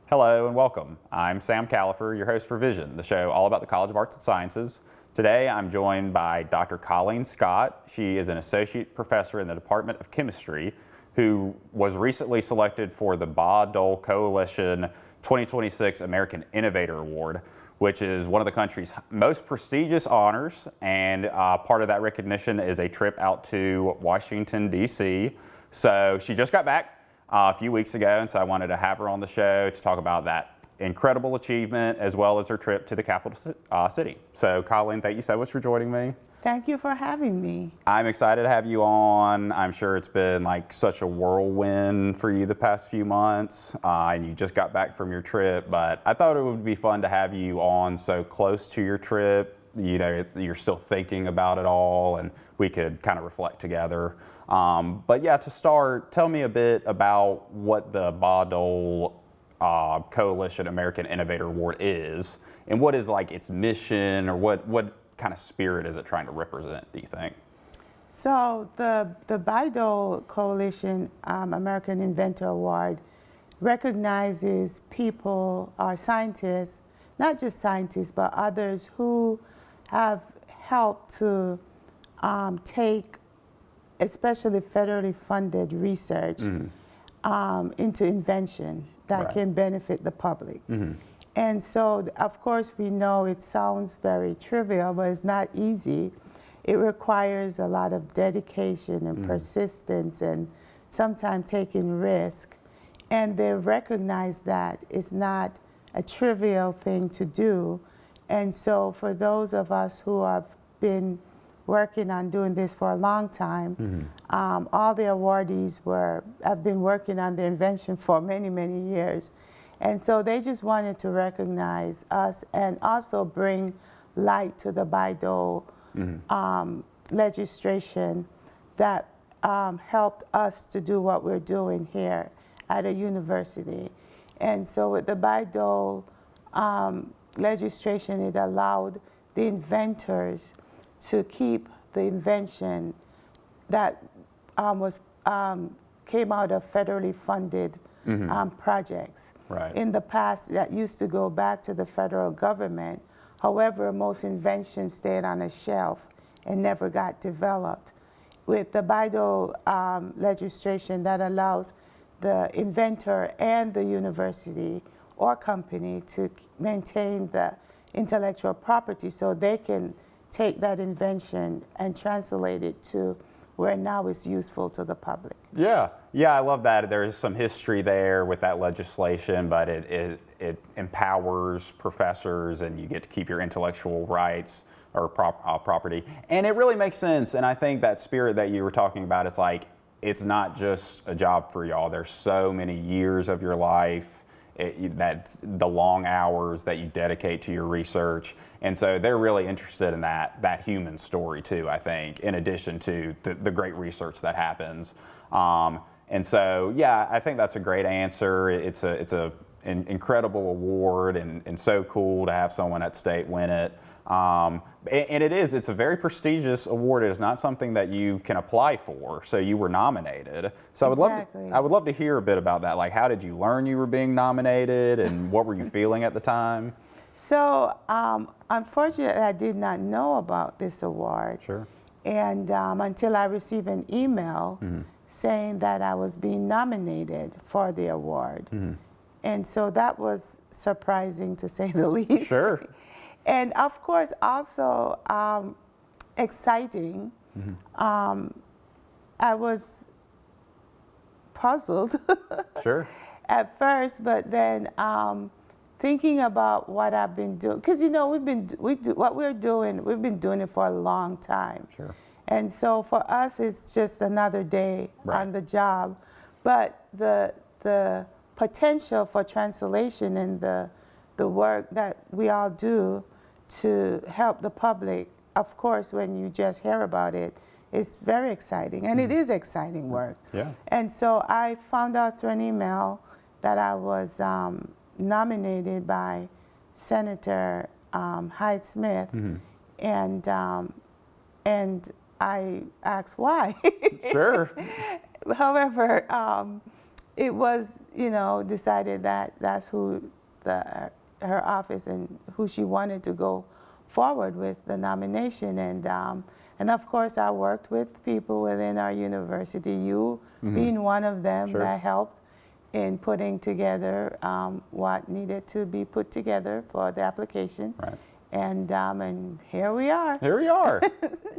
Hello and welcome. I'm Sam Califer, your host for Vision, the show all about the College of Arts and Sciences. Today I'm joined by Dr. Colleen Scott. She is an associate professor in the Department of Chemistry who was recently selected for the Bayh-Dole Coalition 2026 American Innovator Award, which is one of the country's most prestigious honors, and part of that recognition is a trip out to Washington, D.C. So she just got back a few weeks ago, and so I wanted to have her on the show to talk about that incredible achievement as well as her trip to the capital city. So Colleen, thank you so much for joining me. Thank you for having me. I'm excited to have you on. I'm sure it's been like such a whirlwind for you the past few months, and you just got back from your trip, but I thought it would be fun to have you on so close to your trip. You know, you're still thinking about it all, and we could kind of reflect together. But yeah, to start, tell me a bit about what the Bayh-Dole Coalition American Innovator Award is, and what is like its mission, or what kind of spirit is it trying to represent, do you think? So the Bayh-Dole Coalition American Inventor Award recognizes people, or scientists, not just scientists, but others who have helped to take especially federally funded research into invention that can benefit the public. And so, of course, we know it sounds very trivial, but it's not easy. It requires a lot of dedication and persistence and sometimes taking risk. And they recognize that it's not a trivial thing to do. And so for those of us who have been working on doing this for a long time, all the awardees have been working on the invention for many, many years. And so they just wanted to recognize us and also bring light to the Bayh-Dole legislation that helped us to do what we're doing here at a university. And so with the Bayh-Dole legislation, it allowed the inventors to keep the invention that came out of federally funded projects. Right. In the past, that used to go back to the federal government. However, most inventions stayed on a shelf and never got developed. With the Bayh-Dole legislation, that allows the inventor and the university or company to maintain the intellectual property so they can take that invention and translate it to where now it's useful to the public. Yeah, I love that. There's some history there with that legislation, but it empowers professors, and you get to keep your intellectual rights or property. And it really makes sense, and I think that spirit that you were talking about, it's like, it's not just a job for y'all. There's so many years of your life, that's the long hours that you dedicate to your research. And so they're really interested in that human story too, I think, in addition to the great research that happens. And so, yeah, I think that's a great answer. It's an incredible award, and so cool to have someone at state win it. And it's a very prestigious award. It is not something that you can apply for, so you were nominated. So Exactly. I would love to hear a bit about that. Like, how did you learn you were being nominated, and what were you feeling at the time? So unfortunately, I did not know about this award. Sure. And until I received an email saying that I was being nominated for the award. And so that was surprising, to say the least. Sure. And of course, also exciting. I was puzzled Sure. at first, but then thinking about what I've been doing, because what we're doing, we've been doing it for a long time. Sure. And so for us, it's just another day on the job. But the potential for translation and the work that we all do to help the public, of course, when you just hear about it, it's very exciting. And it is exciting work. Yeah. And so I found out through an email that I was nominated by Senator Hyde-Smith, and I asked why. Sure. However, it was, decided that that's who her office and who she wanted to go forward with the nomination. And of course, I worked with people within our university, you being one of them, Sure. that helped in putting together what needed to be put together for the application. Right. And here we are. Here we are.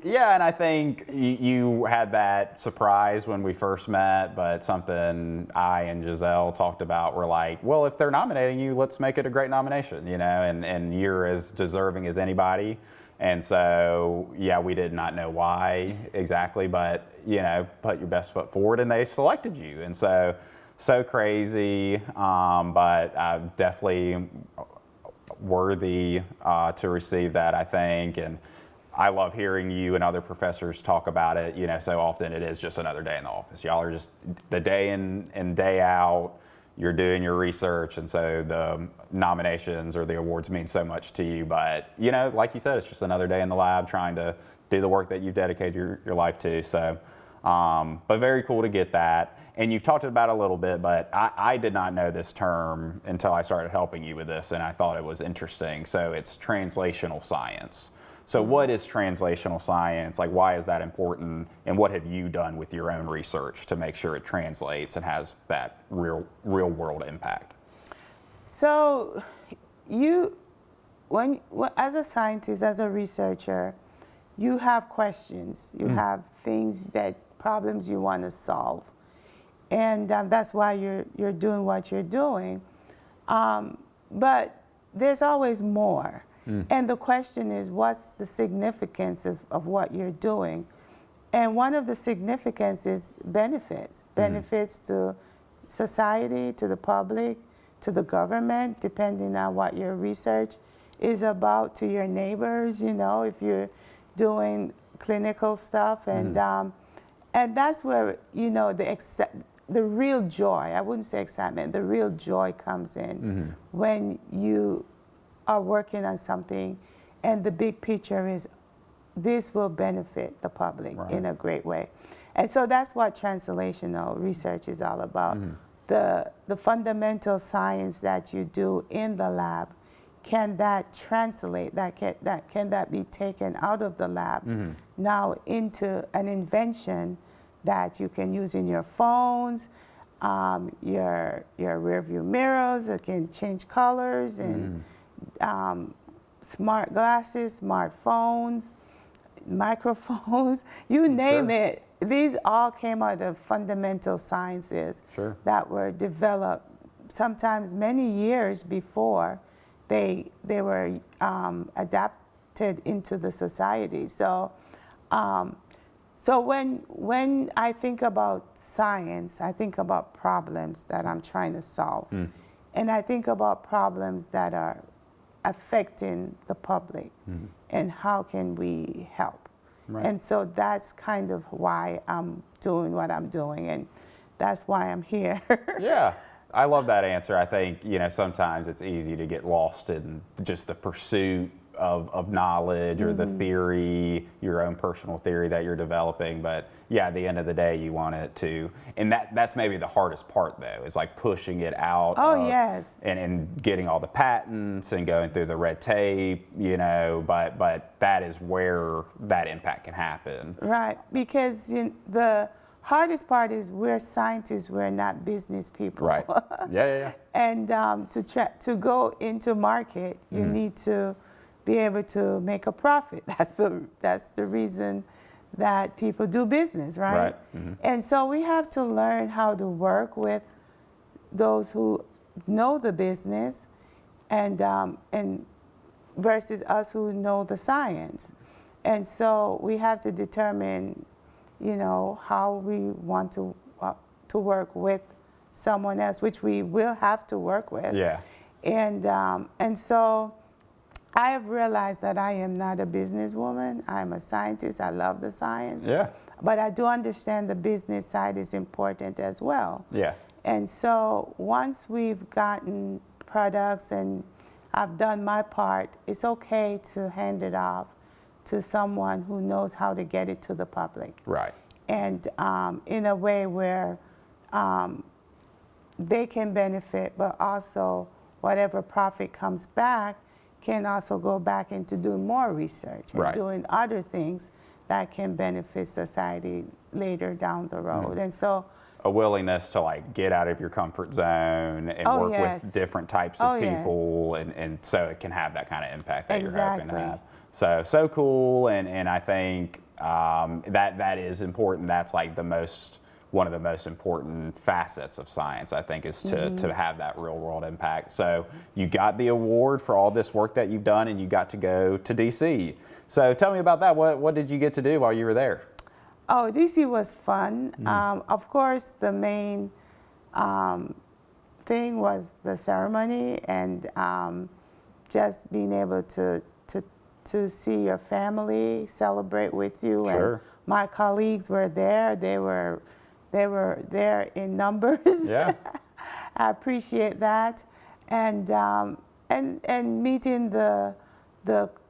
Yeah, and I think you had that surprise when we first met, but something I and Giselle talked about, we're like, well, if they're nominating you, let's make it a great nomination, and you're as deserving as anybody. And so, yeah, we did not know why exactly, but, put your best foot forward, and they selected you. And so crazy, but definitely worthy to receive that, I think. And I love hearing you and other professors talk about it. So often it is just another day in the office. Y'all are just the day in and day out. You're doing your research, and so the nominations or the awards mean so much to you. But like you said, it's just another day in the lab trying to do the work that you've dedicated your life to. So, but very cool to get that. And you've talked about it a little bit, but I did not know this term until I started helping you with this, and I thought it was interesting. So it's translational science. So what is translational science? Like, why is that important? And what have you done with your own research to make sure it translates and has that real world impact? So as a scientist, as a researcher, you have questions. You have problems you want to solve. And that's why you're doing what you're doing. But there's always more. And the question is, what's the significance of what you're doing? And one of the significance is benefits. Benefits to society, to the public, to the government, depending on what your research is about, to your neighbors, if you're doing clinical stuff. And that's where, the real joy, I wouldn't say excitement, the real joy comes in when you are working on something and the big picture is this will benefit the public in a great way. And so that's what translational research is all about. The fundamental science that you do in the lab, can that translate, can that be taken out of the lab now into an invention that you can use in your phones, your rear view mirrors that can change colors, and smart glasses, smartphones, microphones, you name it. These all came out of fundamental sciences that were developed sometimes many years before they were adapted into the society. So when I think about science, I think about problems that I'm trying to solve. And I think about problems that are affecting the public and how can we help. And so that's kind of why I'm doing what I'm doing, and that's why I'm here. Yeah, I love that answer. I think, sometimes it's easy to get lost in just the pursuit of knowledge or the theory, your own personal theory that you're developing. But yeah, at the end of the day, you want it to, and that's maybe the hardest part though, is like pushing it out. Yes. And getting all the patents and going through the red tape, but that is where that impact can happen. Right, because the hardest part is we're scientists, we're not business people. Right, yeah. And to go into market, you need to be able to make a profit. That's the reason that people do business, right? And so we have to learn how to work with those who know the business, and versus us who know the science. And so we have to determine, how we want to work with someone else, which we will have to work with. Yeah. And so I have realized that I am not a businesswoman. I'm a scientist. I love the science. Yeah. But I do understand the business side is important as well. Yeah. And so once we've gotten products and I've done my part, it's okay to hand it off to someone who knows how to get it to the public. Right. And in a way where they can benefit, but also whatever profit comes back can also go back into doing more research and Right. doing other things that can benefit society later down the road. And so a willingness to like get out of your comfort zone and work yes. with different types of Yes. people, and so it can have that kind of impact that you're hoping to Exactly. have. So cool, and I think that is important. That's like one of the most important facets of science, I think, is to have that real world impact. So you got the award for all this work that you've done, and you got to go to DC. So tell me about that. What did you get to do while you were there? Oh, DC was fun. Of course, the main thing was the ceremony and just being able to see your family celebrate with you. Sure. And my colleagues were there. They were there in numbers. Yeah. I appreciate that, and meeting the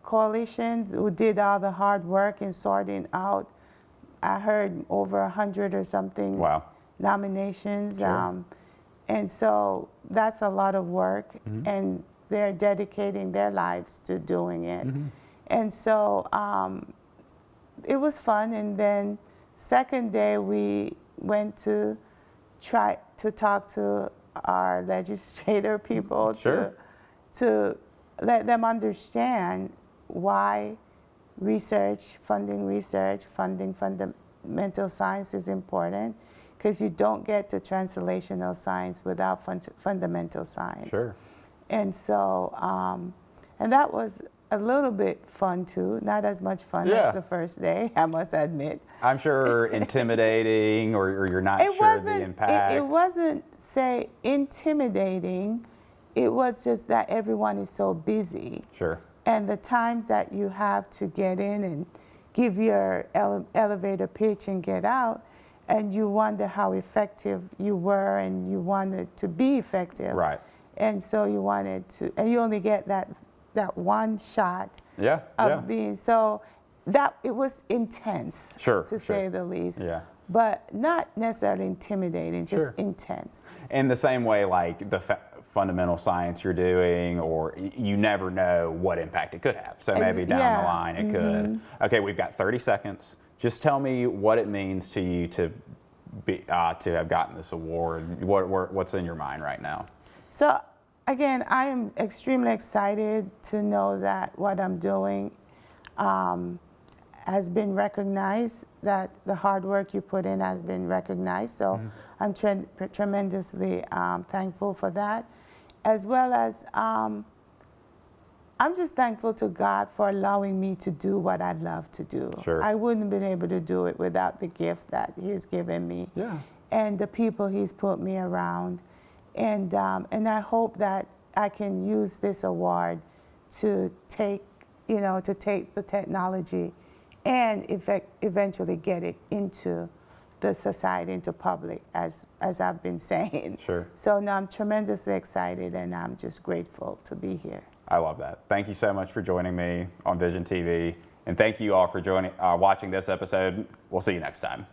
coalition who did all the hard work in sorting out. I heard over 100 or something Wow. nominations, Sure. and so that's a lot of work, and they're dedicating their lives to doing it. And so it was fun. And then second day we went to try to talk to our legislator people Sure. to let them understand why funding fundamental science is important, because you don't get to translational science without fundamental science. Sure. And so, and that was a little bit fun too, not as much fun Yeah. as the first day, I must admit. I'm sure intimidating, or you're not It sure of the impact. It wasn't, say, intimidating. It was just that everyone is so busy. Sure. And the times that you have to get in and give your elevator pitch and get out, and you wonder how effective you were, and you wanted to be effective. Right. And so you wanted to, and you only get that one shot Yeah. of being, so that it was intense, Sure, to say the least. Yeah. But not necessarily intimidating, just Sure. intense. In the same way, like the fundamental science you're doing, or you never know what impact it could have. So maybe down yeah. the line it could. Okay, we've got 30 seconds. Just tell me what it means to you to have gotten this award. What's in your mind right now? So again, I am extremely excited to know that what I'm doing has been recognized, that the hard work you put in has been recognized. So I'm tremendously thankful for that, as well as I'm just thankful to God for allowing me to do what I love to do. Sure. I wouldn't have been able to do it without the gift that He's given me, and the people He's put me around. And I hope that I can use this award to take the technology and eventually get it into the society, into public, as I've been saying. Sure. So now I'm tremendously excited, and I'm just grateful to be here. I love that. Thank you so much for joining me on Vision TV, and thank you all for watching this episode. We'll see you next time.